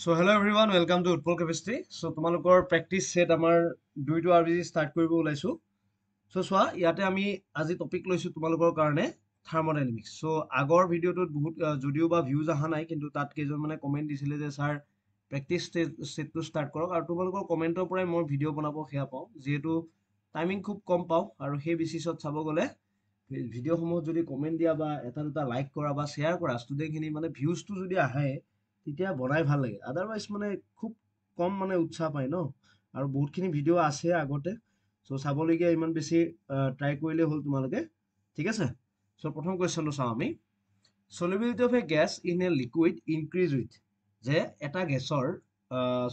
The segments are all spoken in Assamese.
So hello everyone, welcome to Utpol Chemistry. So তোমালোকৰ practice set আমাৰ 2টো RBG start কৰিব ওলাইছো. So চোৱা ইয়াতে আমি আজি টপিক লৈছো তোমালোকৰ কাৰণে থাৰ্মোডাইনামিক্স. So আগৰ ভিডিঅ'টোত বহুত যদিও বা ভিউজ অহা নাই কিন্তু তাত কেইজন মানে কমেন্ট দিছিলে যে স্যাৰ প্ৰেক্টিচ সেটটো ষ্টাৰ্ট কৰক আৰু তোমালোকৰ কমেন্টৰ পৰাই মই ভিডিঅ' বনাব সেয়া পাওঁ যিহেতু টাইমিং খুব কম পাওঁ আৰু সেই বেচিছত চাব গ'লে ভিডিঅ'সমূহত যদি কমেন্ট দিয়া বা এটা দুটা লাইক কৰা বা শ্বেয়াৰ কৰা ষ্টুডেণ্টখিনি মানে ভিউজটো যদি আহে তেতিয়া বনাই ভাল লাগে আদাৰৱাইজ মানে খুব কম মানে উৎসাহ পায় ন আৰু বহুতখিনি ভিডিঅ' আছে আগতে চ' চাবলগীয়া ইমান বেছি ট্ৰাই কৰিলে হ'ল তোমালোকে ঠিক আছে চ' প্ৰথম কুৱেশ্যনটো চাওঁ আমি solubility of a gas in a liquid increase with যে এটা গেছৰ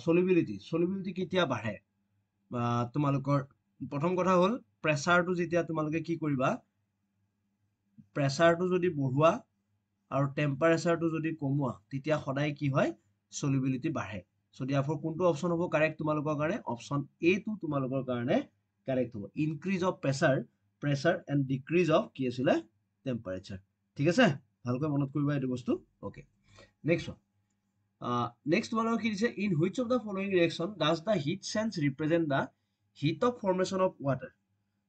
solubility কেতিয়া বাঢ়ে তোমালোকৰ প্ৰথম কথা হ'ল প্ৰেছাৰটো যেতিয়া তোমালোকে কি কৰিবা প্ৰেছাৰটো যদি বঢ়োৱা আৰু টেম্পাৰেচাৰটো যদি কমোৱা তেতিয়া সদায় কি হয় সলিবিলিটি বাঢ়ে সো therefore কোনটো অপচন হ'ব কাৰেক্ট তোমালোকৰ কাৰণে অপচন এ টো তোমালোকৰ কাৰণে কাৰেক্ট হ'ব increase of pressure and decrease of কি আছিলে টেম্পাৰেচাৰ ঠিক আছে ভালকৈ মনত কৰিবা এইটো বস্তু ওকে নেক্সট নেক্সট তোমালোকৰ কি দিছে in which of the following reaction does the heat change represent the heat of formation of water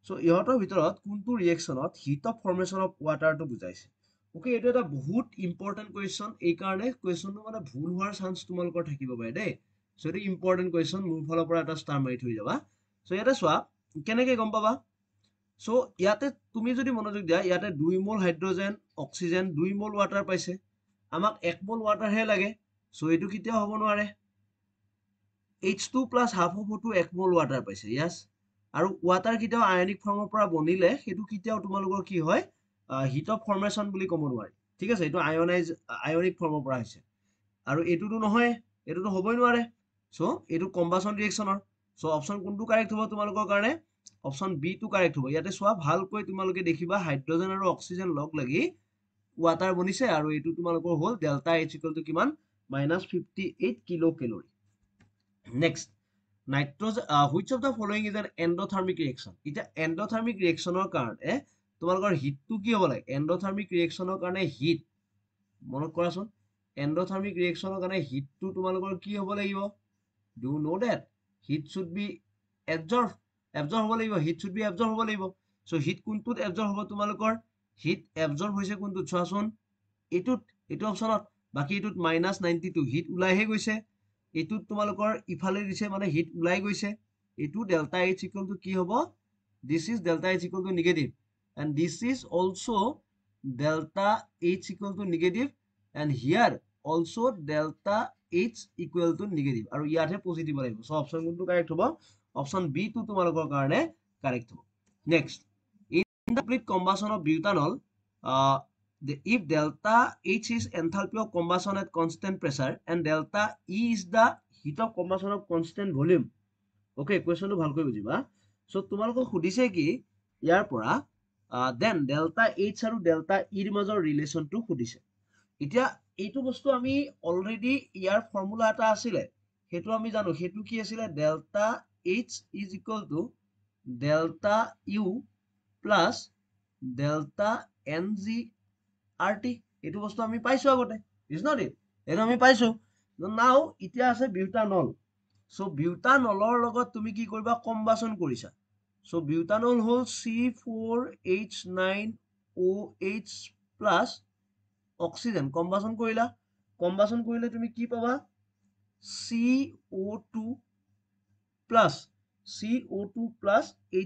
so ইহঁতৰ ভিতৰত কোনটো ৰিয়েকশ্যনত হিট অফ ফৰ্মেশ্যন অফ ৱাটাৰটো বুজাইছে ওকে এইটো এটা বহুত ইম্পৰ্টেন্ট কুৱেশ্যন এই কাৰণে কুৱেশ্যনটো মানে ভুল হোৱাৰ চান্স তোমালোকৰ থাকিব পাৰে দেই সো এইটো ইম্পৰ্টেন্ট কুৱেশ্যন মোৰ ফালৰ পৰা এটা ষ্টাৰ মাৰি থৈ যাবা সো ইয়াতে চোৱা কেনেকৈ গম পাবা সো ইয়াতে তুমি যদি মনোযোগ দিয়া ইয়াতে 2 মোল হাইড্ৰজেন অক্সিজেন 2 মোল ৱাটাৰ পাইছে আমাক 1 মোল ৱাটাৰহে লাগে সো এইটো কেতিয়াও হ'ব নোৱাৰে H2 plus half of O2 1 মোল ৱাটাৰ পাইছে ইয়াছ আৰু ৱাটাৰ কেতিয়াও আয়নিক ফৰ্মৰ পৰা বনিলে সেইটো কেতিয়াও তোমালোকৰ কি হয় হিট অফ ফৰ্মেশ্যন বুলি ক'ব নোৱাৰি ঠিক আছে এইটো আয়নিক ফৰ্মৰ পৰা হৈছে আৰু এইটোতো নহয় এইটোতো হ'বই নোৱাৰে সো এইটো কম্বাসন ৰিয়েকশ্যনৰ সো অপচন কোনটো কাৰেক্ট হ'ব তোমালোকৰ কাৰণে অপচন বি টো কাৰেক্ট হ'ব ইয়াতে চোৱা ভালকৈ তোমালোকে দেখিবা হাইড্ৰজেন আৰু অক্সিজেন লগ লাগি ৱাটাৰ বনিছে আৰু এইটো তোমালোকৰ হ'ল ডেল্টা H ইকুৱেল টু কিমান -58 kilo calorie next which of the following is an endothermic reaction এতিয়া endothermic reactionৰ কাৰণে তোমালোকৰ হিটটো কি হ'ব লাগে endothermic reactionৰ কাৰণে হিট মনত কৰাচোন endothermic reactionৰ কাৰণে হিটটো তোমালোকৰ কি হ'ব লাগিব do you know that heat should be absorb হ'ব লাগিব heat should be absorb হ'ব লাগিব so heat কোনটোত absorb হ'ব তোমালোকৰ heat absorb হৈছে কোনটোত চোৱাচোন এইটো অপচনত বাকি এইটোত -92 হিট ওলাইহে গৈছে এইটোত তোমালোকৰ ইফালে দিছে মানে হিট ওলাই গৈছে এইটো ডেল্টা H ইকুৱেল টু কি হ'ব this is delta H equal to negative and this is also delta H equal to negative and here also delta H equal to negative আৰু ইয়াতহে পজিটিভ আহিব সো অপচন কোনটো কাৰেক্ট হ'ব অপচন বি টো তোমালোকৰ কাৰণে কাৰেক্ট হ'ব next in the complete combustion of butanol if delta H is enthalpy of combustion at constant pressure and delta E is the heat of combustion of constant volume okay question টো ভালকৈ বুজিবা সো তোমালোকক সুধিছে কি ইয়াৰ পৰা দেন ডেল্টা H আৰু ডেল্টা E ৰ মাজৰ ৰিলেচনটো সুধিছে এতিয়া এইটো বস্তু আমি অলৰেডি ইয়াৰ ফৰ্মুলা এটা আছিলে সেইটো আমি জানো সেইটো কি আছিলে delta H is equal to delta U plus delta NG RT এইটো বস্তু আমি পাইছো আগতে ইজ নট ইট এইটো আমি পাইছো নাও এতিয়া আছে বিউটানল সো বিউটানলৰ লগত তুমি কি কৰিবা কম্বাসন কৰিছা সো বিউটানল হ'ল C4H9OH প্লাছ অক্সিজেন কম্বাসন কৰিলে তুমি কি পাবা CO2 প্লাছ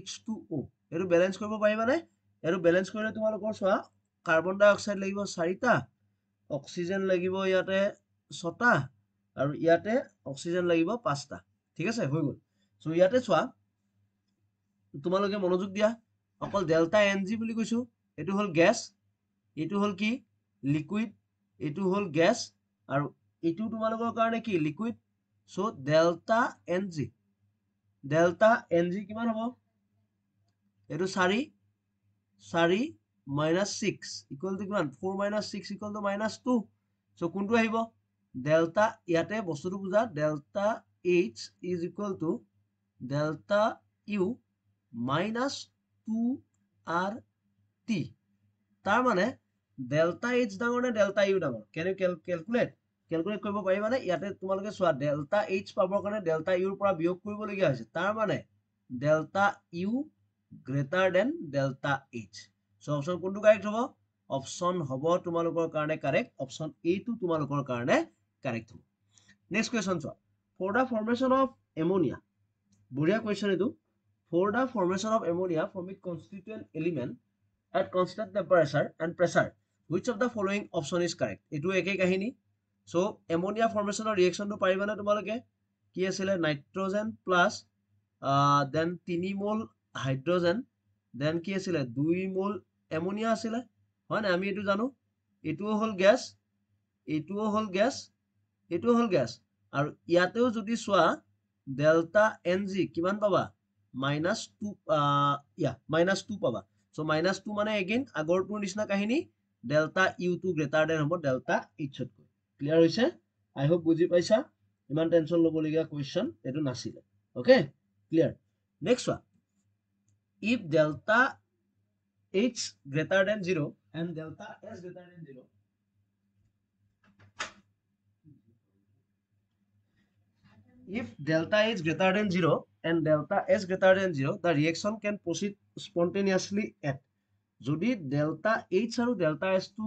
H2O এইটো বেলেন্স কৰিব পাৰিবানে এইটো বেলেন্স কৰিলে তোমালোকৰ চোৱা কাৰ্বন ডাই অক্সাইড লাগিব 4টা অক্সিজেন লাগিব ইয়াতে 6টা আৰু ইয়াতে অক্সিজেন লাগিব 5টা ঠিক আছে হৈ গ'ল সো ইয়াতে চোৱা তোমালোকে মনোযোগ দিয়া অকল ডেল্টা NG বুলি কৈছো এটো হল গ্যাস এটো হল কি লিকুইড এটো হল গ্যাস আৰু এটো তোমালোকৰ কাৰণে কি লিকুইড সো ডেল্টা NG কিমান হ'ব এটো 4 minus 6 equal to কিমান 4 minus 6 equal to -2 so কোনটো আহিব ডেল্টা ইয়াতে বস্তুটো বুজা delta H is equal to delta U minus 2RT তাৰ মানে ডেল্টা H ডাঙৰ নে ডেল্টা U ডাঙৰ can you calculate ক্যালকুলেট কৰিব পাৰিবানে ইয়াতে তোমালোকে চোৱা ডেল্টা এইচ পাবৰ কাৰণে ডেল্টা ইউৰ পৰা বিয়োগ কৰিবলগীয়া হৈছে তাৰ মানে delta U greater than delta H so option কোনটো কাৰেক্ট হ'ব অপশন হ'ব তোমালোকৰ কাৰণে কাৰেক্ট অপশন এ টো তোমালোকৰ কাৰণে কাৰেক্ট হ'ব নেক্সট কোৱেশ্চন চোৱা for the formation of ammonia বঢ়িয়া কোৱেশ্চন এটো for the formation of ammonia from it constituent element at constant temperature and pressure which of the following option is correct etu eke kahini so ammonia formation or reaction to paribana tumaloke ki asile nitrogen plus then 3 mol hydrogen then ki asile 2 mol ammonia asile hoy na ami etu janu etu hol gas aru iateo jodi swa delta ng kiman paba -2 -2 paba so -2 মানে again আগৰটোৰ নিচিনা কাহিনী delta u2 greater than হ'ব delta h তকৈ ক্লিয়াৰ হৈছে আই হোপ বুজি পাইছা ইমান টেনচন ল'বলগীয়া কোৱেশ্চন এটো নাছিলে okay clear next one if delta h greater than 0 and delta s greater than 0 if delta h greater than 0 and delta s greater than 0 the reaction can proceed spontaneously at যদি delta h আৰু delta s to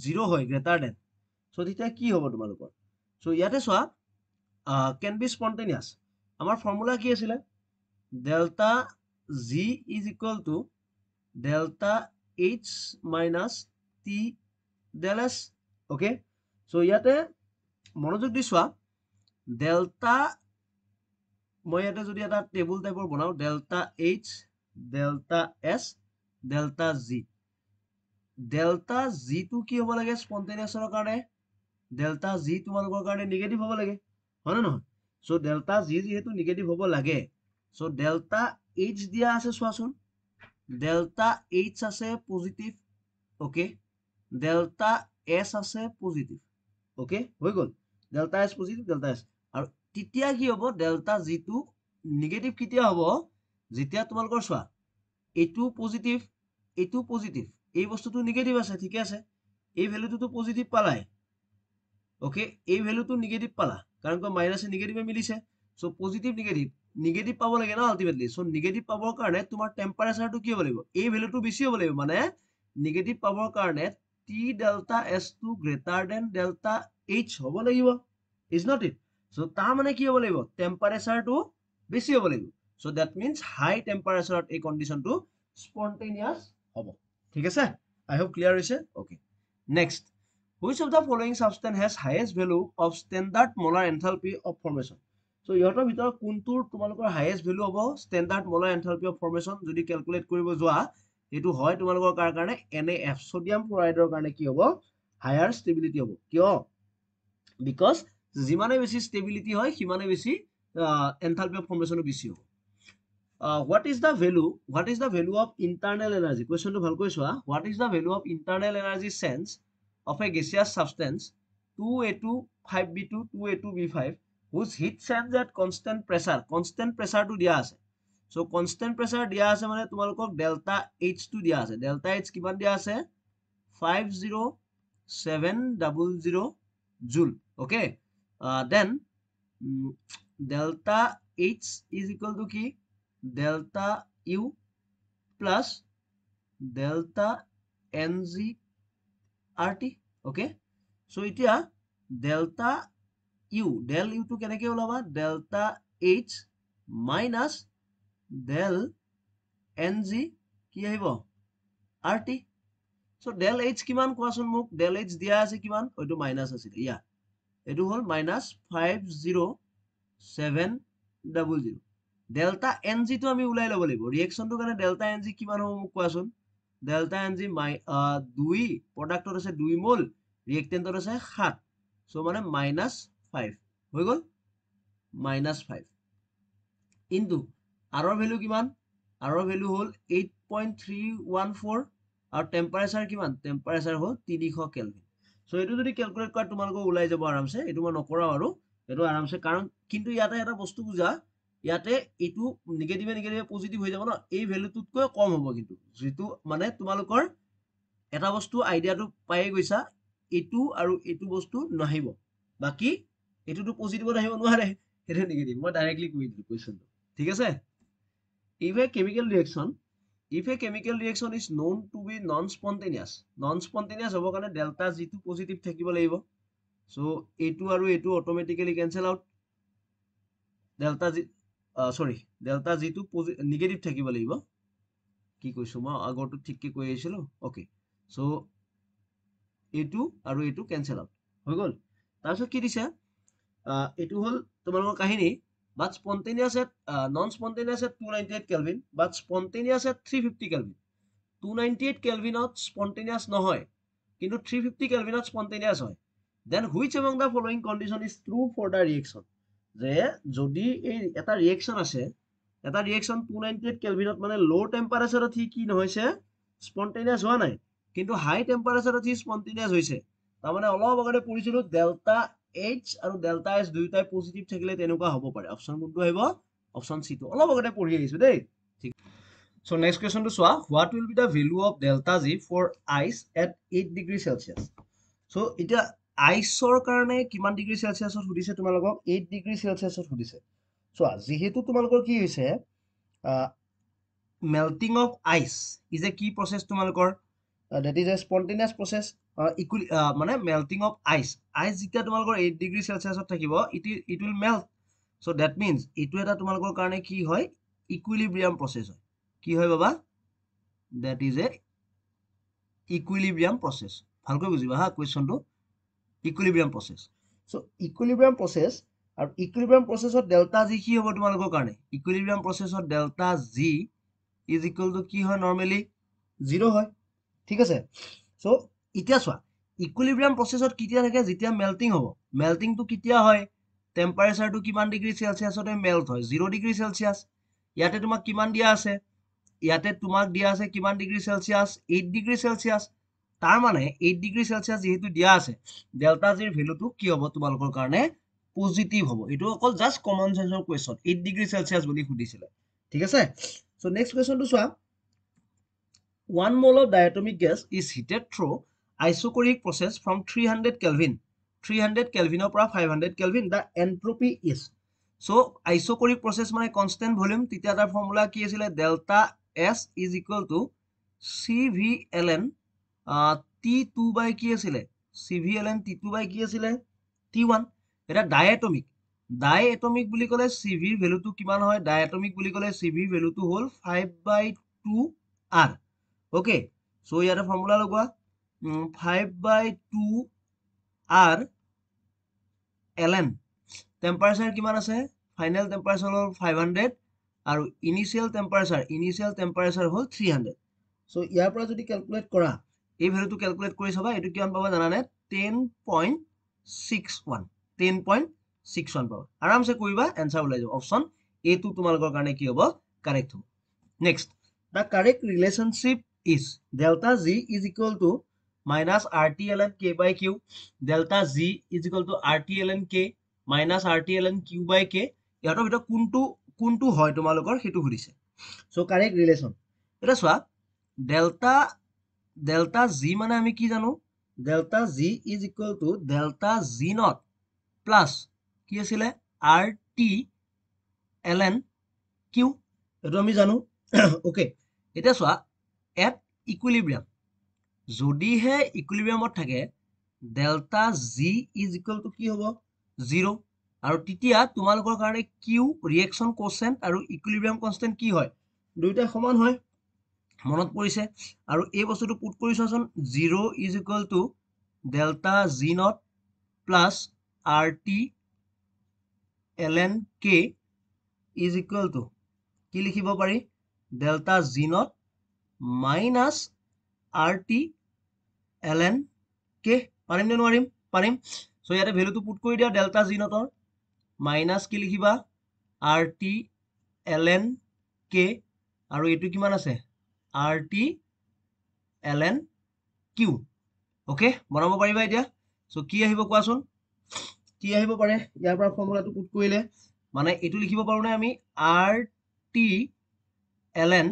0 হয় greater than so তেতিয়া কি হ'ব তোমালোকৰ so ইয়াতে চোৱা can be spontaneous আমাৰ ফৰ্মুলা কি আছিল delta g is equal to delta h minus t del s okay so ইয়াতে মনোযোগ দি চোৱা delta মই ইয়াতে যদি এটা টেবুল টাইপৰ বনাও delta h delta s delta g to কি হ'ব লাগে স্পন্টেনিয়াছৰ কাৰণে delta g তোমালোকৰ কাৰণে নিগেটিভ হ'ব লাগে হয় না নহয় সো delta g যেহেতু নিগেটিভ হ'ব লাগে সো delta h দিয়া আছে চোৱাচোন delta h আছে পজিটিভ ওকে delta s আছে পজিটিভ ওকে হৈ গল delta s positive delta s আৰু তেতিয়া কি হ'ব delta g টো নিগেটিভ কিতিয়া হ'ব যেতিয়া তোমালোকৰ চোৱা এটো পজিটিভ এই বস্তুটো নিগেটিভ আছে ঠিক আছে এই ভ্যালুটো তো পজিটিভ পালাই ওকে এই ভ্যালুটো নিগেটিভ পালা কাৰণ কো মাইনাস নিগেটিভে মিলিছে সো পজিটিভ নিগেটিভ পাব লাগে না আলটিমেটলি সো নিগেটিভ পাবৰ কাৰণে তোমাৰ টেম্পাৰেচাৰটো কি হ'ব লাগিব এই ভ্যালুটো বেছি হ'ব লাগিব মানে নিগেটিভ পাবৰ কাৰণে t delta s to greater than delta h হ'ব লাগিব is not it so তাৰ মানে কি হ'ব লাগিব টেম্পাৰেচাৰটো বেছি হ'ব লাগিব so that means high temperature এই কন্ডিশনটো spontaneous হ'ব ঠিক আছে I hope clear হৈছে okay next which of the following substance has highest value of standard molar enthalpy of formation so ইহতৰ ভিতৰত কোনটোৰ তোমালোকৰ highest value হ'ব standard molar enthalpy of formation যদি ক্যালকুলেট কৰিব যোৱা এটো হয় তোমালোকৰ কাৰণে NaF sodium fluoride ৰ কাৰণে কি হ'ব higher stability হ'ব কিয় because যিমানে বেছি stability হয় সিমানে বেছি enthalpy of formation বেছি হ'ব what is the value of internal energy question to bhalkoi chua what is the value of internal energy sense of a gaseous substance 2a2 5b2 2a2b5 whose heat change at constant pressure to dia ase so constant pressure dia ase mane tumalokok delta h to dia ase delta h kiman dia ase 50700 joule okay then delta h is equal to ki delta u plus delta ng rt okay so itia delta u del u to keneke olaba delta h minus del ng ki ahibo rt so del h kiman koasun muk del h dia ase kiman oitu minus asil ya etu hol minus 50700 delta ng to আমি উলাই লব লাগিব ৰিএকচন তো কাৰণে delta ng কিমান হ'ব মোক কোৱাচোন delta ng 2 প্ৰডাক্টত আছে 2 মোল ৰিএক্টেন্টত আছে 7 সো মানে -5 হৈ গল -5 ইনটু আৰৰ ভ্যালু কিমান আৰৰ ভ্যালু হল 8.314 আৰু টেম্পাৰেচাৰ কিমান টেম্পাৰেচাৰ হল 300 কেলভিন সো এটো যদি ক্যালকুলেট কৰা তোমালোকক উলাই যাব আৰামছে এটো মই নকৰা আৰু এটো আৰামছে কাৰণ কিন্তু ইয়াতে এটা বস্তু বুজা ইয়াতে এটো নেগেটিভ পজিটিভ হৈ যাব না এই ভ্যালুটোতকৈ কম হ'ব কিন্তু যেটো মানে তোমালোকৰ এটা বস্তু আইডিয়াটো পাই গৈছা এটো আৰু এটো বস্তু নাহিব বাকি এটোটো পজিটিভত আহিব নোৱাৰে, এটা নেগেটিভ। মই ডাইৰেক্টলি কৈ দিলো কোৱেশ্চনটো, ঠিক আছে। If a chemical reaction is known to be non-spontaneous হ'বৰ কাৰণে ডেল্টা জিটো পজিটিভ থাকিব লাগিব। So এইটো আৰু এইটো অটোমেটিক্যালি কেনসেল আউট। ডেল্টা জিটো নিগেটিভ থাকিব লাগিব। কি কৈছো মই আগৰটো ঠিককে কৈ আহিছিলো। ওকে, সো এইটো আৰু এইটো কেনসেল আউট হৈ গ'ল। তাৰপিছত কি দিছে, এইটো হ'ল তোমালোকৰ কাহিনী। But spontaneous at non-spontaneous at 298 Kelvin, but spontaneous at 350 Kelvin. 298 Kelvinত spontaneous নহয়, কিন্তু 350 Kelvinত spontaneous হয়। Then which among the following condition is true for the reaction? যে যদি এই এটা ৰিয়েকশন আছে, এটা ৰিয়েকশন 298 Kelvinত মানে লো টেম্পাৰেচাৰত সি কি নহৈছে, spontaneous হোৱা নাই, কিন্তু হাই টেম্পাৰেচাৰত সি spontaneous হৈছে। তাৰমানে অলপ আগতে পঢ়িছিলো ডেল্টা H আৰু ডেল্টা S দুইটাই পজিটিভ থাকিলে তেনেকুৱা হ'ব পাৰে। অপচন কোনটো আহিব? অপচন সি টো অলপ আগতে পঢ়ি আহিছো দেই, ঠিক। সো নেক্সট কোৱেশ্চনটো চোৱা, what will be the value of delta G for ice at 8 degree Celsius. So এতিয়া আইচৰ কাৰণে কিমান ডিগ্ৰী সেলচিয়াছত সুধিছে তোমালোকক? 8 ডিগ্ৰী সেলচিয়াছত সুধিছে। চোৱা, যিহেতু তোমালোকৰ কি হৈছে, melting of ice is a কি প্ৰচেছ তোমালোকৰ, that is a spontaneous process, মানে melting of ice যেতিয়া তোমালোকৰ 8 ডিগ্ৰী সেলচিয়াছত থাকিব, it will melt. So that means এইটো এটা তোমালোকৰ কাৰণে কি হয়, ইকুইলিব্ৰিয়াম প্ৰচেছ হয়। কি হয় বাবা? that is a equilibrium process. ভালকৈ বুজিবা হা কুৱেশ্যনটো, equilibrium process. So equilibrium process, আৰু ইকুইলিব্ৰিয়াম প্ৰচেছত ডেল্টা জি কি হ'ব তোমালোকৰ কাৰণে? ইকুইলিব্ৰিয়াম প্ৰচেছত delta G is equal to কি হয়, নৰ্মেলি 0 হয়, ঠিক আছে। সো এতিয়া চোৱা, ইকুইলিব্ৰিয়াম প্ৰচেছত কেতিয়া থাকে? যেতিয়া মেল্টিং হ'ব। মেল্টিংটো কেতিয়া হয়? টেম্পাৰেচাৰটো কিমান ডিগ্ৰী সেলচিয়াছতে মেল্ট হয়? 0 ডিগ্ৰী সেলচিয়াছ। ইয়াতে তোমাক কিমান দিয়া আছে? ইয়াতে তোমাক দিয়া আছে কিমান ডিগ্ৰী সেলচিয়াছ? 8 ডিগ্ৰী সেলচিয়াছ। তাৰ মানে 8 ডিগ্ৰী সেলচিয়াছ যেহেতু দিয়া আছে, ডেল্টা জিৰ ভেলুটো কি হ'ব তোমালোকৰ কাৰণে? পজিটিভ হ'ব। এইটো অকল জাষ্ট কমন সেন্সৰ কুৱেশ্যন, 8 ডিগ্ৰী সেলচিয়াছ বুলি সুধিছিলে, ঠিক আছে। সো নেক্সট কুৱেশ্যনটো চোৱা, 1 mole of diatomic gas is heated through isochoric process from 300 Kelvin. 300 Kelvinৰ পৰা 500 Kelvin. The entropy is. So isochoric process মানে constant volume, তেতিয়া তাৰ ফৰ্মুলা কি আছিলে? Delta S is equal to CVLN T2 by কি আছিলে? CVLN T2 by কি আছিলে? T1. এটা ডায়েটমিক, ডায়েটমিক বুলি ক'লে CV ভ্যালুটো কিমান হয়? ডায়েটমিক বুলি ক'লে CV ভ্যালুটো হ'ল 5/2R. ওকে, সো ইয়াতে ফৰ্মুলা লগোৱা, 5/2R ln। টেম্পাৰেচাৰ কিমান আছে? ফাইনেল টেম্পাৰেচাৰ হ'ল 500 আৰু ইনিচিয়েল টেম্পাৰেচাৰ হ'ল 300। সো ইয়াৰ পৰা যদি ক্যালকুলেট কৰা, এই ভ্যালুটো ক্যালকুলেট কৰি চাবা, এইটো কিমান পাবা জানানে? 10.61 পাবা। আৰামছে কৰিবা, এনসাৰ ওলাই যাব। অপচন এ টো তোমালোকৰ কাৰণে কি হ'ব? কাৰেক্ট হ'ব। Next, the correct relationship is delta G is equal to minus RT ln K by Q. Delta G is equal to RT ln K minus RT ln Q by K. ইয়াৰ ভিতৰত কোনটো হয় তোমালোকৰ হেতু সুধিছে। সো কাৰেক্ট ৰিলেশন, এটা চোৱা, ডেল্টা G মানে আমি কি জানো? Delta G is equal to delta G not plus কি আছিলে? RT ln Q, এইটো আমি জানো। ওকে, এটা চোৱা, এট ইকুইলিব্ৰিয়াম, যদিহে ইকুইলিব্ৰিয়ামত থাকে, delta G is equal to কি হ'ব? 0। আৰু তেতিয়া তোমালোকৰ কাৰণে কিউ ৰিয়েকশ্যন কোএফিচিয়েন্ট আৰু ইকুইলিব্ৰিয়াম কনষ্টেন্ট কি হয়? দুইটা সমান হয়। মনত পৰিছে? আৰু এই বস্তুটো পুট কৰি চোৱাচোন, 0 is equal to delta G not plus RT ln K is equal to কি লিখিব পাৰি? Delta G not minus RT ln K। পাৰিম নে নোৱাৰিম? পাৰিম। সো ইয়াতে ভ্যালুটো পুট কৰি দিয়া, ডেল্টা জি নটৰ মাইনাস কি লিখিবা? RT ln K, আৰু এইটো কিমান আছে? RT ln Q। ওকে, বনাব পাৰিবা এতিয়া? সো কি আহিব কোৱাচোন? কি আহিব পাৰে ইয়াৰ পৰা ফৰ্মুলাটো পুট কৰিলে? মানে এইটো লিখিব পাৰো নে আমি? RT ln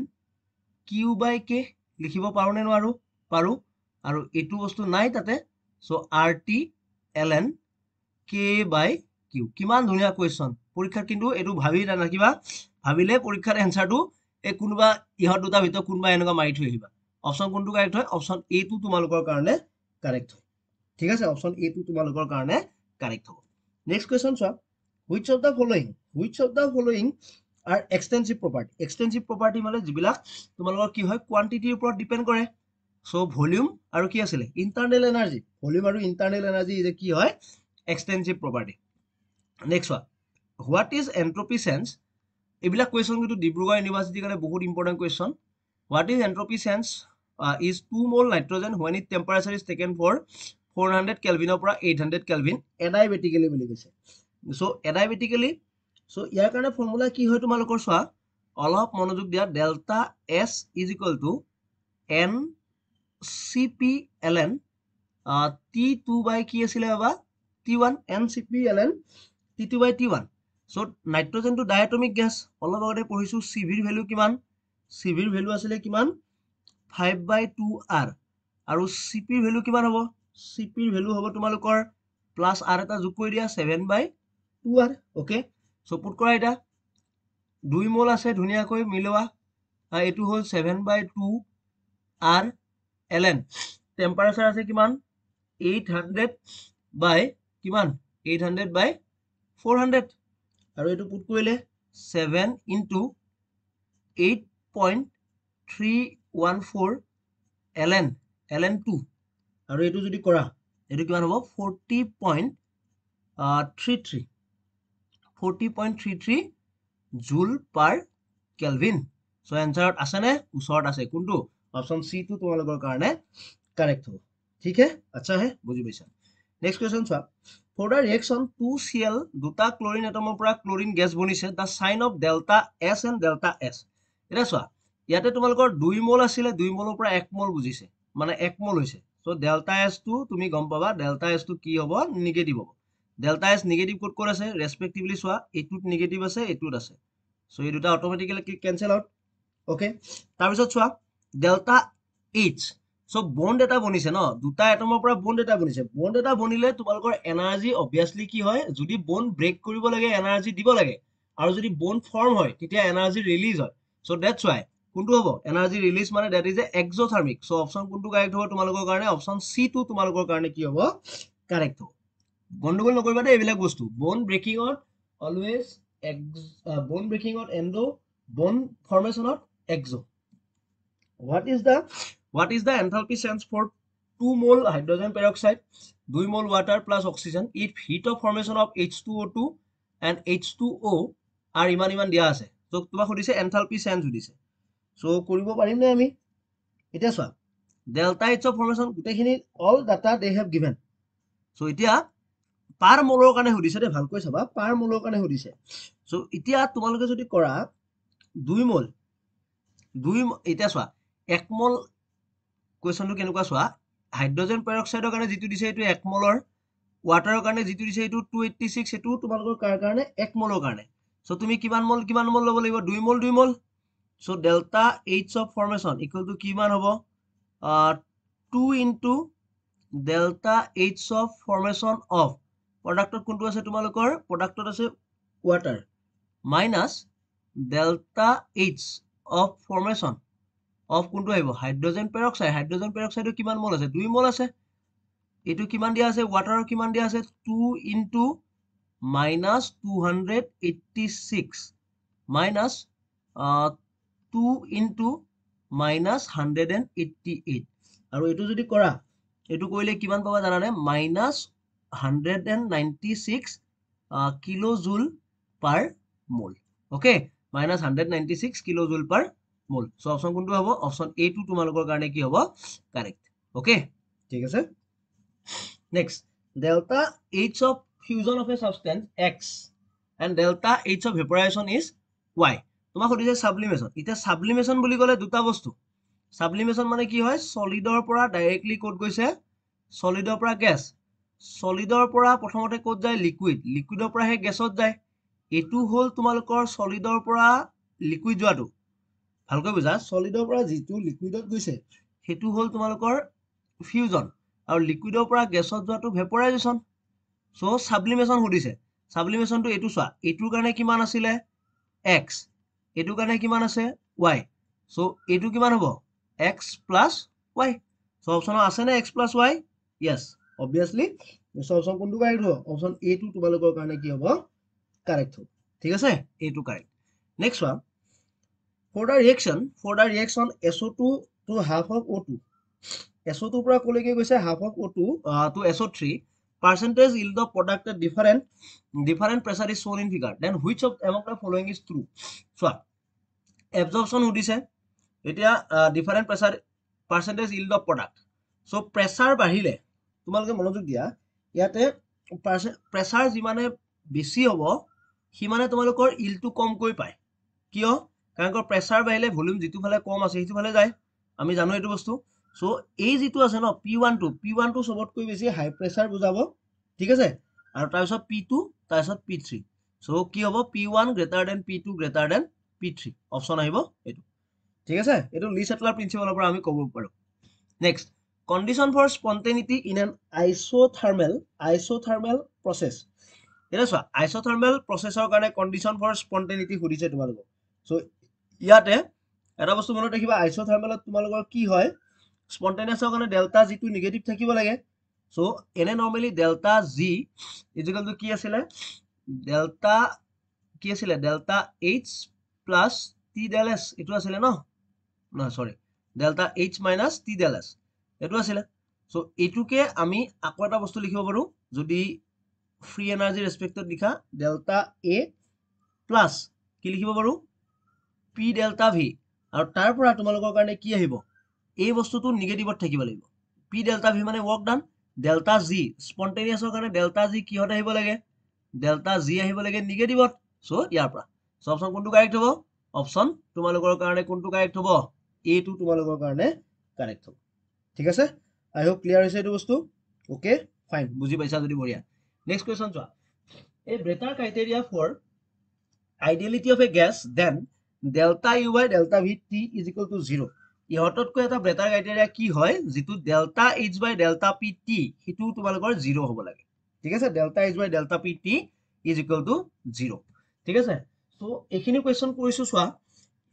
Q by K লিখিব পাৰো নে নোৱাৰো? পাৰো। আৰু এইটো বস্তু নাই তাতে, সো RT ln K/Q কিমান ধুনীয়া কোৱেশ্চন পৰীক্ষাত কিন্তু এটো ভাবি নাকিবা ভাবিলে পৰীক্ষাৰ এনসাৰটো এই কোনবা ইহত দুটা ভিতৰত কোনবা এনেকা মাৰি থৈ আহিবা অপচন কোনটো কাৰেক্ট হয় অপচন এ টো তোমালোকৰ কাৰণে কাৰেক্ট হয় ঠিক আছে অপচন এ টো তোমালোকৰ কাৰণে কাৰেক্ট হ'ব নেক্সট কোৱেশ্চন চোৱা which of the following are extensive property মানে যিবিলাক তোমালোকৰ কি হয় কোৱান্টিটিৰ ওপৰত ডিপেন্ড কৰে সো ভলিউম আৰু কি আছিল ইন্টাৰনাল এনাৰ্জি ভলিউম আৰু ইন্টাৰনাল এনাৰ্জি ইজ কি হয় extensive property next one what is entropy sense এইবিলাক কোৱেশ্চন কিন্তু ডিব্ৰুগড় ইউনিভাৰ্সিটিৰ কাৰণে বহুত important question what is entropy sense is 2 mole nitrogen when its temperature is taken for 400 kelvin পৰা 800 kelvin adiabatically বুলি কৈছে so adiabatically so ইয়াৰ কাৰণে ফৰ্মুলা কি হয় তোমালোকৰ চোৱা অলপ মনোযোগ দিয়া delta s is equal to n cp ln t2 by কি আছিলে বাবা t1 ncp ln t2 by t1 so nitrogen to diatomic gas অলপ আগতে পঢ়িছো cv ৰ ভ্যালু কিমান cv ৰ ভ্যালু আছিলে কিমান 5/2r আৰু cp ৰ ভ্যালু কিমান হ'ব cp ৰ ভ্যালু হ'ব তোমালোকৰ প্লাস r এটা যোগ কৰি দিয়া 7/2r ওকে সো পুট কৰা এটা 2 মোল আছে ধুনিয়াকৈ মিলোৱা এটো হ'ল 7/2r ln টেম্পাৰেচাৰ আছে কিমান 800 by কিমান 800 by 400 আৰু এটো পুট কৰিলে 7 into 8.314 ln 2 আৰু এটো যদি কৰা এটো কিমান হ'ব 40.33 জুল পাৰ কেলভিন সো এনসাৰত আছে নে উচৰত আছে কোনটো অপশন সি টো তোমালোকৰ কাৰণে কাৰেক্ট হ'ব ঠিক আছে আচ্ছা হে বুজি পাইছা নেক্সট কোৱেশ্চন চোৱা for the reaction 2Cl দুটা ক্লোৰিন এটমৰ পৰা ক্লোৰিন গ্যাস বনিছে the sign of delta S and delta S এটা চোৱা ইয়াতে তোমালোকৰ 2 মোল আছিল 2 মোলৰ পৰা 1 মোল বুজিছে মানে 1 মোল হৈছে সো ডেল্টা S টো তুমি গম পাবা ডেল্টা S টো কি হ'ব নেগেটিভ হ'ব delta S negative code code আছে রেসপেক্টিভলি চোৱা এটুত নেগেটিভ আছে এটুত আছে সো এই দুটা অটোমেটিক্যালি ক্যান্সেল আউট ওকে তাৰ পিছত চোৱা ডেল্টা H সো বন্ড এটা বনিছে ন দুটা এটমৰ পৰা বন্ড এটা বনিলে তোমালোকৰ এনাৰ্জি অবভিয়াসলি কি হয় যদি বন্ড ব্ৰেক কৰিব লাগে এনাৰ্জি দিব লাগে আৰু যদি বন্ড ফৰ্ম হয় তেতিয়া এনাৰ্জি ৰিলিজ হয় সো দ্যাটস ওয়াই কোনটো হ'ব এনাৰ্জি ৰিলিজ মানে that is a exothermic so option কোনটো কাৰেক্ট হ'ব তোমালোকৰ কাৰণে অপচন সি টো তোমালোকৰ কাৰণে কি হ'ব কাৰেক্ট হ'ব গন্ডগোল নকৰিবা দে এইবিলাক বস্তু বন্ড ব্ৰেকিংত always bone breaking of endo bone formation of exo what is the enthalpy sense for 2 mole hydrogen peroxide 2 mole water plus oxygen if heat of formation of H2O2 and H2O are ইমান দিয়া আছে তো তোমাক সুধিছে enthalpy sense সুধিছে সো কৰিব পাৰিম নে আমি এটা চোৱা delta H of formation গুটেখিনি all data they have given so এতিয়া পার মোলৰ কাৰণে সুধিছে দে ভালকৈ চাবা পাৰ মোলৰ কাৰণে সুধিছে সো এতিয়া তোমালোকে যদি কৰা 2 মোল এটা চোৱা 1 মোল কোৱেশ্চনটো কেনেকুৱা চোৱা হাইড্ৰোজেন পেৰক্সাইডৰ কাৰণে যেটো দিছে এটো 1 মোলৰ ওয়াটাৰৰ কাৰণে যেটো দিছে এটো 286 এটো তোমালোকৰ কাৰ কাৰণে 1 মোলৰ কাৰণে সো তুমি কিমান মোল ল'ব লাগিব 2 মোল so delta H of formation equal to কিমান হ'ব 2 into delta H of formation of প্ৰডাক্টত কোনটো আছে তোমালোকৰ প্ৰডাক্টত আছে water minus delta H of formation of কোনটো আহিব হাইড্ৰোজেন পেৰক্সাইড কিমান মোল আছে 2 মোল আছে এটো কিমান দিয়া আছে ওয়াটাৰৰ কিমান দিয়া আছে 2 into minus 286 minus 2 into minus 188 আৰু এটো যদি কৰা এটো কইলে কিমান পাবা জানানে minus 196 kilojoule per mole okay minus 196 kilojoule per mole so option কোনটো হ'ব option A টো তোমালোকৰ কাৰণে কি হ'ব কারেক্ট okay ঠিক আছে next delta H of fusion of a substance X and delta H of vaporization is Y তোমাক সুধিছে sublimation এটা sublimation বুলি ক'লে দুটা বস্তু sublimation মানে কি হয় সলিডৰ পৰা ডাইৰেক্টলি কোড গৈছে সলিডৰ পৰা গ্যাস সলিডৰ পৰা প্ৰথমতে কোড যায় লিকুইডৰ পৰা হে গ্যাসত যায় এটো হল তোমালোকৰ সলিডৰ পৰা লিকুইড যোৱাটো ভালকৈ বুজা সলিডৰ পৰা যেটো লিকুইডত গৈছে হেতু হল তোমালোকৰ ফিউজন আৰু লিকুইডৰ পৰা গ্যাসত যোৱাটো ভেপৰাইজেশন সো সাবলিমেশন সুধিছে সাবলিমেশনটো এইটো চোৱা এইটোৰ কাৰণে কিমান আছিলে x এইটোৰ কাৰণে কিমান আছে y সো এইটো কিমান হ'ব x plus y so option আছে নে x plus y yes obviously so option কোনটো কাৰেক্ট হ'ব অপচন a টো তোমালোকৰ কাৰণে কি হ'ব কাৰেক্ট হ'ব ঠিক আছে এইটো correct next one for the reaction SO2 to half of O2 SO2 পৰা কলৈকে গৈছে half of O2 to SO3 percentage yield of product at different pressure is shown in figure then which of among the following is true so absorption সুধিছে এতিয়া different pressure percentage yield of product so pressure বাঢ়িলে তোমালোকে মনোযোগ দিয়া ইয়াতে pressure যিমানে বেছি হ'ব সিমানে তোমালোকৰ yield টো কমকৈ পায় কিয় কাৰণ প্ৰেসাৰ বাঢ়িলে ভলিউম যেটো ফালে কম আছে সেইটো ফালে যায় আমি জানো এইটো বস্তু সো এই যেটো আছে ন P1 টো সবতকৈ বেছি হাই প্ৰেসাৰ বুজাব ঠিক আছে আৰু তাৰ পিছত P2 তাৰ পিছত P3 সো কি হ'ব P1 greater than P2 greater than P3 option আহিব এটো ঠিক আছে এটো লি সেটলাৰ প্ৰিন্সিপালৰ পৰা আমি ক'ব পাৰো next condition for spontaneity in an isothermal process এটা চোৱা আইসোথাৰ্মেল প্ৰসেসৰ কাৰণে কন্ডিশন ফৰ স্পন্টেনিটি সুধিছে তোমালোকক সো ইয়াতে এটা বস্তু মনত ৰাখিবা আইসোথাৰ্মেলত তোমালোকৰ কি হয় স্পন্টেনিয়াছৰ কাৰণে ডেল্টা জি টো নেগেটিভ থাকিব লাগে সো এনে normally delta G equal to কি আছিল delta H plus T del S এটো আছিল ন না sorry delta H minus T del S এটো আছিল সো এটুকে আমি আকৌ এটা বস্তু লিখিব পাৰো যদি ফ্ৰী এনাৰ্জি ৰেসপেক্টত লিখা ডেল্টা এ প্লাস কি লিখিব পাৰো পি ডেল্টা ভি আৰু তাৰ পৰা তোমালোকৰ কাৰণে কি আহিব এই বস্তুটো নেগেটিভত থাকিব লাগিব পি ডেল্টা ভি মানে ওয়ার্ক ডান ডেল্টা জি স্পন্টেনিয়াছৰ কাৰণে ডেল্টা জি কিহত আহিব লাগে ডেল্টা জি আহিব লাগে নেগেটিভত সো ইয়াৰ পৰা সো অপচন কোনটো কাৰেক্ট হ'ব অপচন তোমালোকৰ কাৰণে কোনটো কাৰেক্ট হ'ব এ টো তোমালোকৰ কাৰণে কাৰেক্ট হ'ব ঠিক আছে আই হোপ ক্লিয়াৰ হৈছে এইটো বস্তু ওকে ফাইন বুজি পাইছা যদি বঢ়িয়া নেক্সট কোৱেশ্চন চোৱা এই better criteria for ideality of a gas then delta u by delta v t is equal to 0 ইহততকৈ এটা ব্ৰেটাৰ ক্ৰাইটেৰিয়া কি হয় যেটো delta h by delta p t হিটো তোমালোকৰ 0 হ'ব লাগে ঠিক আছে delta h by delta p t is equal to 0 ঠিক আছে সো এখিনি কোৱেশ্চন কৰিছো চোৱা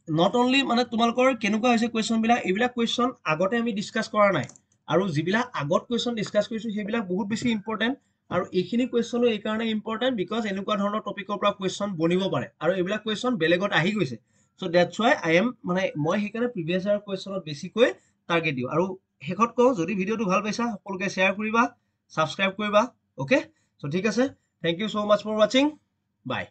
নট অনলি মানে তোমালোকৰ কেনেকুৱা হৈছে কোৱেশ্চন বিলাক এইবিলাক কোৱেশ্চন আগতে আমি ডিসকাস কৰা নাই আৰু যিবিলাক আগত কোৱেশ্চন ডিসকাস কৰিছো সেইবিলাক বহুত বেছি ইম্পৰ্টেন্ট আৰু এইখিনি কোৱেশ্চনো এই কাৰণে ইম্পৰ্টেন্ট বিকজ এনেকুৱা ধৰণৰ টপিকৰ পৰা কোৱেশ্চন বনিব পাৰে আৰু এইবিলাক কোৱেশ্চন বেলেগত আহি গৈছে so that's why I am মানে মই সেইকাৰণে প্ৰিভিয়াস ইয়াৰ কোৱেশ্চনত বেছিকৈ টাৰ্গেট দিও আৰু শেষত কওঁ যদি ভিডিওটো ভাল পাইছা সকলোকে শেয়াৰ কৰিবা সাবস্ক্ৰাইব কৰিবা ওকে সো ঠিক আছে thank you so much for watching by